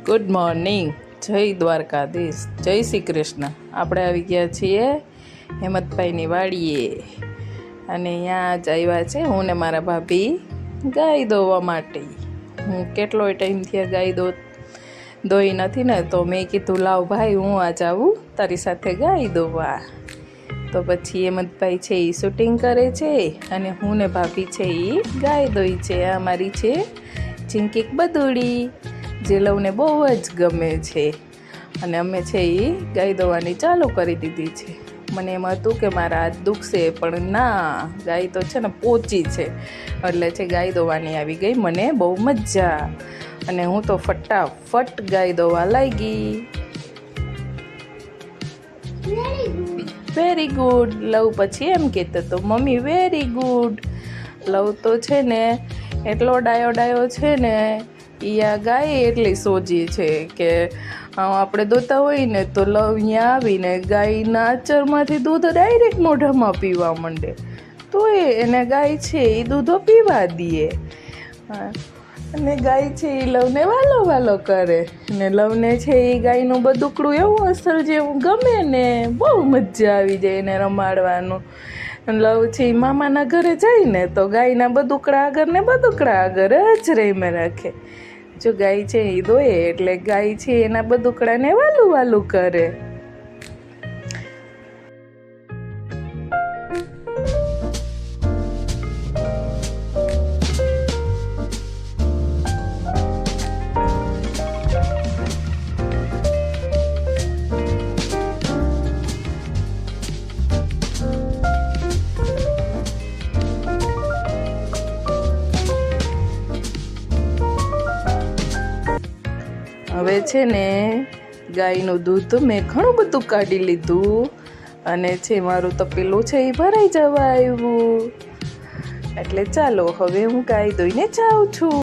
Good morning, જય દ્વારકાધીશ, જય શ્રી કૃષ્ણ. આપણે આવી ગયા છીએ હેમંતભાઈની વાડીએ અને અહીંયા જ આવ્યા છે હું ને મારા ભાભી ગાય દોવા માટે. હું કેટલોય ટાઈમથી ગાય દોઈ નથી ને, તો મેં કીધું લાવ ભાઈ હું આજ આવું તારી સાથે ગાય દોવા. તો પછી હેમંતભાઈ છે એ શૂટિંગ કરે છે અને હું ને ભાભી છે એ ગાય દોઈ છે. આ મારી છે ચિંકીક બદુડી, જે લવને બહુ જ ગમે છે અને અમે છે એ ગાય દોવાની ચાલુ કરી દીધી છે. મને એમ હતું કે મારા હાથ દુખશે, પણ ના, ગાય તો છે ને પોચી છે એટલે છે ગાય દોવાની આવી ગઈ. મને બહુ મજા અને હું તો ફટાફટ ગાય દોવા લાગી. Very good. લવ પછી એમ કહેતો તો મમ્મી વેરી ગુડ. લવ તો છે ને એટલો ડાયો છે ને, આ ગાય એટલી સોજી છે કે આપણે દોતા હોય ને તો લવ અહીંયા આવીને ગાયના આચરમાંથી દૂધ ડાયરેક્ટ મોઢામાં પીવા માંડે, તો એને ગાય છે એ દૂધો પીવા દે. અને ગાય છે એ લવને વાલો કરે ને લવને છે એ ગાયનું બદુકડું એવું અસલ જેવું ગમે ને, બહુ મજા આવી જાય એને રમાડવાનું. લવ છે એ મામાના ઘરે જાય ને તો ગાયના બદુકડા આગળ જ રહીને રાખે. જો ગાય છે એ દોએ એટલે ગાય છે એના બદુકડાને વાલું કરે. હવે છે ને ગાયનું દૂધ મેં ઘણું બધું કાઢી લીધું અને છે મારું તપેલું છે એ ભરાઈ જવા આવ્યું. એટલે ચાલો હવે હું ગાય દોઈને જાઉં છું.